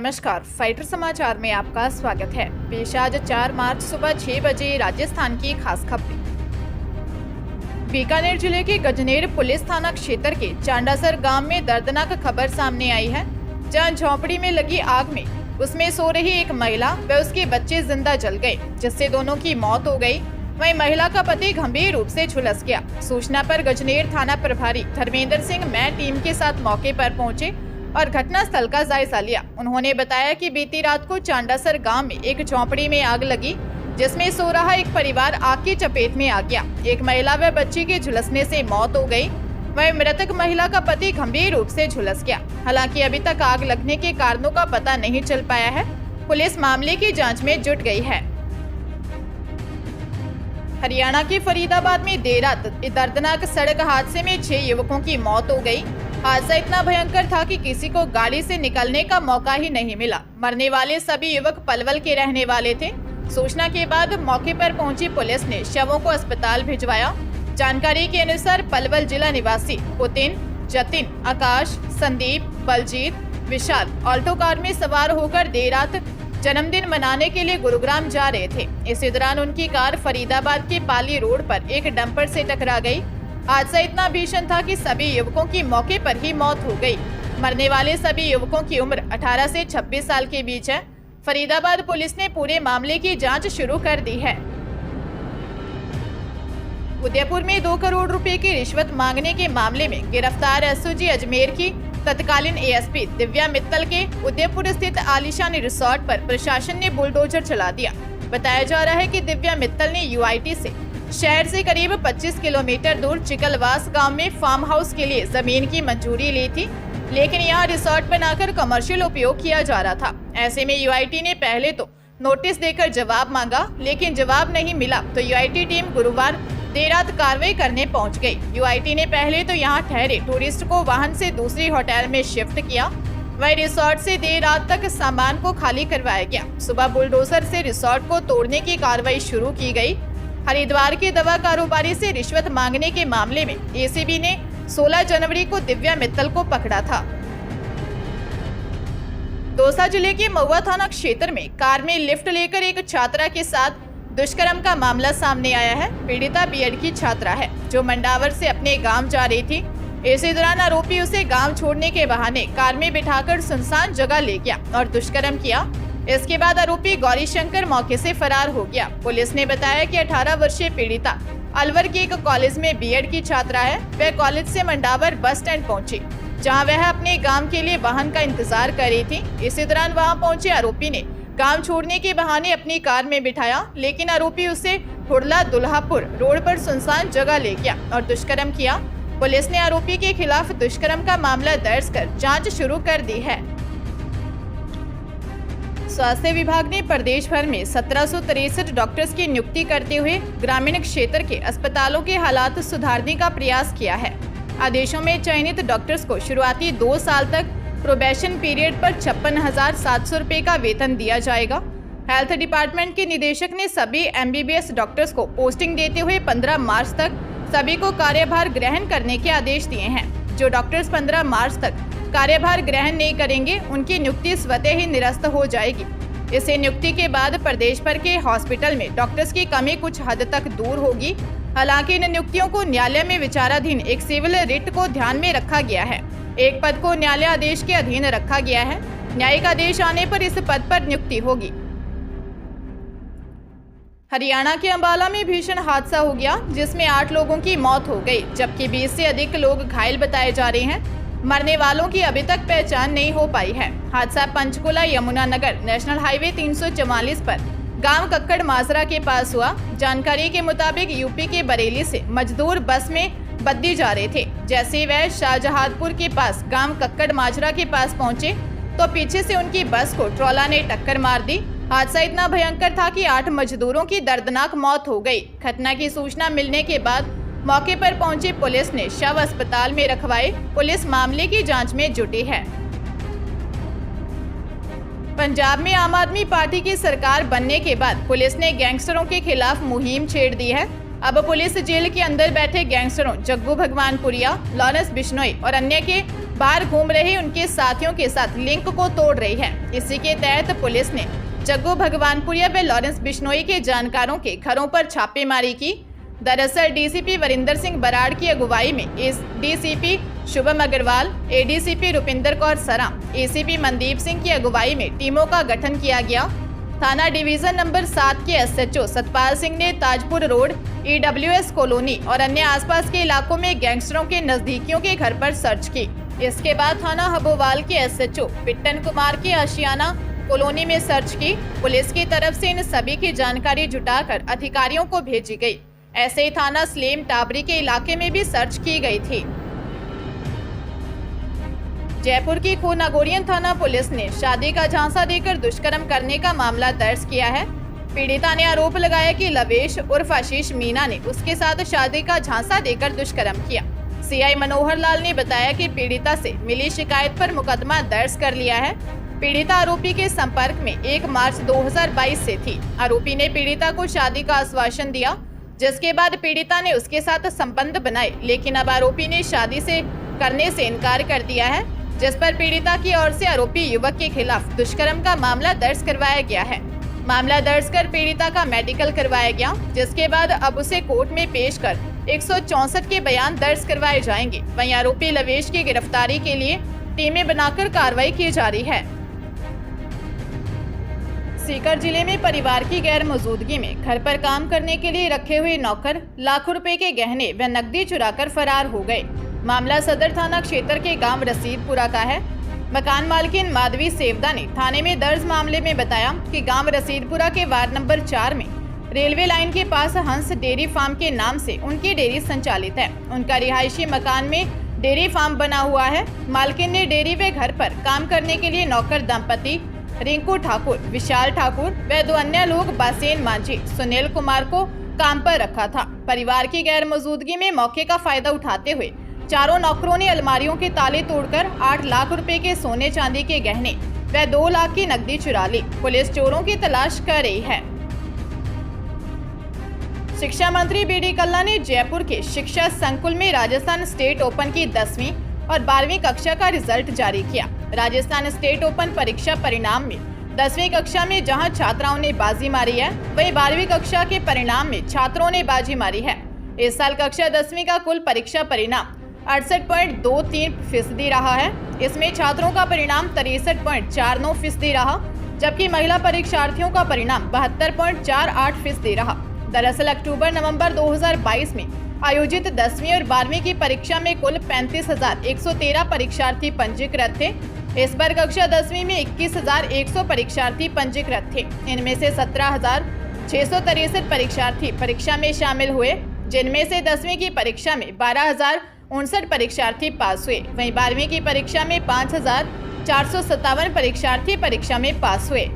नमस्कार, फाइटर समाचार में आपका स्वागत है। पेश आज 4 मार्च सुबह 6 बजे राजस्थान की खास खबरें। बीकानेर जिले के गजनेर पुलिस थाना क्षेत्र के चांडासर गांव में दर्दनाक खबर सामने आई है, जहां झोपड़ी में लगी आग में उसमें सो रही एक महिला व उसके बच्चे जिंदा जल गए, जिससे दोनों की मौत हो गई। वहीं महिला का पति गंभीर रूप से झुलस गया। सूचना पर गजनेर थाना प्रभारी धर्मेंद्र सिंह मैं टीम के साथ मौके पर पहुंचे और घटना स्थल का जायजा लिया। उन्होंने बताया कि बीती रात को चांडासर गांव में एक झोंपड़ी में आग लगी, जिसमें सो रहा एक परिवार आग की चपेट में आ गया। एक महिला व बच्ची के झुलसने से मौत हो गई। वहीं मृतक महिला का पति गंभीर रूप से झुलस गया। हालांकि अभी तक आग लगने के कारणों का पता नहीं चल पाया है। पुलिस मामले की जाँच में जुट गई है। हरियाणा के फरीदाबाद में देर रात दर्दनाक सड़क हादसे में 6 युवकों की मौत हो गई। हादसा इतना भयंकर था कि किसी को गाड़ी से निकलने का मौका ही नहीं मिला। मरने वाले सभी युवक पलवल के रहने वाले थे। सूचना के बाद मौके पर पहुंची पुलिस ने शवों को अस्पताल भिजवाया। जानकारी के अनुसार पलवल जिला निवासी पुतिन, जतिन, आकाश, संदीप, बलजीत, विशाल ऑल्टो कार में सवार होकर देर रात जन्मदिन मनाने के लिए गुरुग्राम जा रहे थे। इसी दौरान उनकी कार फरीदाबाद के पाली रोड पर एक डंपर से टकरा गई। हादसा इतना भीषण था कि सभी युवकों की मौके पर ही मौत हो गई। मरने वाले सभी युवकों की उम्र 18 से 26 साल के बीच है। फरीदाबाद पुलिस ने पूरे मामले की जांच शुरू कर दी है। उदयपुर में 2 करोड़ रुपए की रिश्वत मांगने के मामले में गिरफ्तार एसओजी अजमेर की तत्कालीन एएसपी दिव्या मित्तल के उदयपुर स्थित आलीशान रिसोर्ट पर प्रशासन ने बुलडोजर चला दिया। बताया जा रहा है कि दिव्या मित्तल ने यूआईटी से शहर से करीब 25 किलोमीटर दूर चिकलवास गांव में फार्म हाउस के लिए जमीन की मंजूरी ली थी, लेकिन यहां रिसोर्ट बनाकर कमर्शियल उपयोग किया जा रहा था। ऐसे में यूआईटी ने पहले तो नोटिस देकर जवाब मांगा, लेकिन जवाब नहीं मिला तो यूआईटी टीम गुरुवार देर रात कार्रवाई करने पहुंच गई। यूआईटी ने पहले तो यहां ठहरे टूरिस्ट को वाहन से दूसरी होटल में शिफ्ट किया। वहीं रिसोर्ट से देर रात तक सामान को खाली करवाया गया। सुबह बुलडोजर से रिसोर्ट को तोड़ने की कार्रवाई शुरू की गई। हरिद्वार के दवा कारोबारी से रिश्वत मांगने के मामले में एसीबी ने 16 जनवरी को दिव्या मित्तल को पकड़ा था। दौसा जिले के महुआ थाना क्षेत्र में कार में लिफ्ट लेकर एक छात्रा के साथ दुष्कर्म का मामला सामने आया है। पीड़िता बीएड की छात्रा है, जो मंडावर से अपने गांव जा रही थी। इसी दौरान आरोपी उसे गांव छोड़ने के बहाने कार में बिठाकर सुनसान जगह ले गया और दुष्कर्म किया। इसके बाद आरोपी गौरीशंकर मौके से फरार हो गया। पुलिस ने बताया कि 18 वर्षीय पीड़िता अलवर के एक कॉलेज में बीएड की छात्रा है। वह कॉलेज से मंडावर बस स्टैंड पहुंची, जहां वह अपने गांव के लिए वाहन का इंतजार कर रही थी। इसी दौरान वहां पहुंचे आरोपी ने गांव छोड़ने के बहाने अपनी कार में बिठाया, लेकिन आरोपी उसे हुड़ला दुल्हापुर रोड पर सुनसान जगह ले गया और दुष्कर्म किया। पुलिस ने आरोपी के खिलाफ दुष्कर्म का मामला दर्ज कर जांच शुरू कर दी है। स्वास्थ्य विभाग ने प्रदेश भर में 1763 डॉक्टर्स की नियुक्ति करते हुए ग्रामीण क्षेत्र के अस्पतालों के हालात सुधारने का प्रयास किया है। आदेशों में चयनित डॉक्टर्स को शुरुआती 2 साल तक प्रोबेशन पीरियड पर 56,700 रुपए का वेतन दिया जाएगा। हेल्थ डिपार्टमेंट के निदेशक ने सभी एमबीबीएस डॉक्टर्स को पोस्टिंग देते हुए 15 मार्च तक सभी को कार्यभार ग्रहण करने के आदेश दिए हैं। जो डॉक्टर्स 15 मार्च तक कार्यभार ग्रहण नहीं करेंगे, उनकी नियुक्ति स्वतः ही निरस्त हो जाएगी। इसे नियुक्ति के बाद प्रदेश भर के हॉस्पिटल में डॉक्टर्स की कमी कुछ हद तक दूर होगी। हालांकि इन नियुक्तियों को न्यायालय में विचाराधीन एक सिविल रिट को ध्यान में रखा गया है। एक पद को न्यायालय आदेश के अधीन रखा गया है। न्यायिक आदेश आने पर इस पद पर नियुक्ति होगी। हरियाणा के अंबाला में भीषण हादसा हो गया, जिसमें 8 लोगों की मौत हो गई, जबकि 20 से अधिक लोग घायल बताए जा रहे हैं। मरने वालों की अभी तक पहचान नहीं हो पाई है। हादसा पंचकुला यमुनानगर नेशनल हाईवे 344 पर गांव कक्कड़ माजरा के पास हुआ। जानकारी के मुताबिक यूपी के बरेली से मजदूर बस में बद्दी जा रहे थे। जैसे वह शाहजहांपुर के पास गांव कक्कड़ माजरा के पास पहुंचे तो पीछे से उनकी बस को ट्रॉला ने टक्कर मार दी। हादसा इतना भयंकर था कि 8 मजदूरों की दर्दनाक मौत हो गई। घटना की सूचना मिलने के बाद मौके पर पहुंची पुलिस ने शव अस्पताल में रखवाए। पुलिस मामले की जांच में जुटी है। पंजाब में आम आदमी पार्टी की सरकार बनने के बाद पुलिस ने गैंगस्टरों के खिलाफ मुहिम छेड़ दी है। अब पुलिस जेल के अंदर बैठे गैंगस्टरों जग्गू भगवानपुरिया, लॉरेंस बिश्नोई और अन्य के बाहर घूम रहे उनके साथियों के साथ लिंक को तोड़ रही है। इसी के तहत पुलिस ने जग्गू भगवानपुरिया व लॉरेंस बिश्नोई के जानकारों के घरों पर छापेमारी की। दरअसल डीसीपी वरिंदर सिंह बराड़ की अगुवाई में इस DCP Shubham Agarwal, ADCP Rupinder Kaur Saram, ACP Mandeep Singh की अगुवाई में टीमों का गठन किया गया। थाना डिवीजन नंबर 7 के एसएचओ सतपाल सिंह ने ताजपुर रोड, ईडब्ल्यूएस कॉलोनी और अन्य आसपास के इलाकों में गैंगस्टरों के नजदीकियों के घर पर सर्च की। इसके बाद थाना हबोवाल के एसएचओ पिट्टन कुमार की आशियाना कॉलोनी में सर्च की। पुलिस की तरफ से इन सभी की जानकारी जुटाकर अधिकारियों को भेजी गई। ऐसे ही थाना स्लेम टाबरी के इलाके में भी सर्च की गई थी। जयपुर की खूनागोरियन थाना पुलिस ने शादी का झांसा देकर दुष्कर्म करने का मामला दर्ज किया है। पीड़िता ने आरोप लगाया कि लवेश उर्फ आशीष मीना ने उसके साथ शादी का झांसा देकर दुष्कर्म किया। सीआई मनोहर लाल ने बताया कि पीड़िता से मिली शिकायत पर मुकदमा दर्ज कर लिया है। पीड़िता आरोपी के संपर्क में 1 मार्च 2022 से थी। आरोपी ने पीड़िता को शादी का आश्वासन दिया, जिसके बाद पीड़िता ने उसके साथ संबंध बनाए, लेकिन अब आरोपी ने शादी से करने से इनकार कर दिया है, जिस पर पीड़िता की ओर से आरोपी युवक के खिलाफ दुष्कर्म का मामला दर्ज करवाया गया है। मामला दर्ज कर पीड़िता का मेडिकल करवाया गया, जिसके बाद अब उसे कोर्ट में पेश कर 164 के बयान दर्ज करवाए जाएंगे। वहीं आरोपी लवेश की गिरफ्तारी के लिए टीमें बनाकर कार्रवाई की जा रही है। सीकर जिले में परिवार की गैर मौजूदगी में घर पर काम करने के लिए रखे हुए नौकर लाखों रुपए के गहने व नकदी चुराकर फरार हो गए। मामला सदर थाना क्षेत्र के गांव रसीदपुरा का है। मकान मालकिन माधवी सेवदा ने थाने में दर्ज मामले में बताया कि गांव रसीदपुरा के वार्ड नंबर 4 में रेलवे लाइन के पास हंस डेयरी फार्म के नाम से उनकी डेयरी संचालित है। उनका रिहायशी मकान में डेयरी फार्म बना हुआ है। मालकिन ने डेयरी व घर पर काम करने के लिए नौकर दंपति रिंकू ठाकुर, विशाल ठाकुर व 2 अन्य लोग बासेन मांझी, सुनील कुमार को काम पर रखा था। परिवार की गैर मौजूदगी में मौके का फायदा उठाते हुए चारों नौकरों ने अलमारियों के ताले तोड़कर 8 लाख रुपए के सोने चांदी के गहने व 2 लाख की नकदी चुरा ली। पुलिस चोरों की तलाश कर रही है। शिक्षा मंत्री बीडी कल्ला ने जयपुर के शिक्षा संकुल में राजस्थान स्टेट ओपन की 10वीं और 12वीं कक्षा का रिजल्ट जारी किया। राजस्थान स्टेट ओपन परीक्षा परिणाम में 10वीं कक्षा में जहां छात्राओं ने बाजी मारी है, वहीं 12वीं कक्षा के परिणाम में छात्रों ने बाजी मारी है। इस साल कक्षा 10वीं का कुल परीक्षा परिणाम 68.23% रहा है। इसमें छात्रों का परिणाम 63.49% रहा, जबकि महिला परीक्षार्थियों का परिणाम 72.48% रहा। दरअसल अक्टूबर-नवंबर 2022 में आयोजित 10वीं और 12वीं की परीक्षा में कुल 35,113 परीक्षार्थी पंजीकृत थे। इस बार कक्षा 10वीं में 21,100 परीक्षार्थी पंजीकृत थे। इनमें से 17,663 परीक्षार्थी परीक्षा में शामिल हुए, जिनमें से 10वीं की परीक्षा में 12,059 परीक्षार्थी पास हुए। वहीं 12वीं की परीक्षा में 5,457 परीक्षार्थी परीक्षा में पास हुए।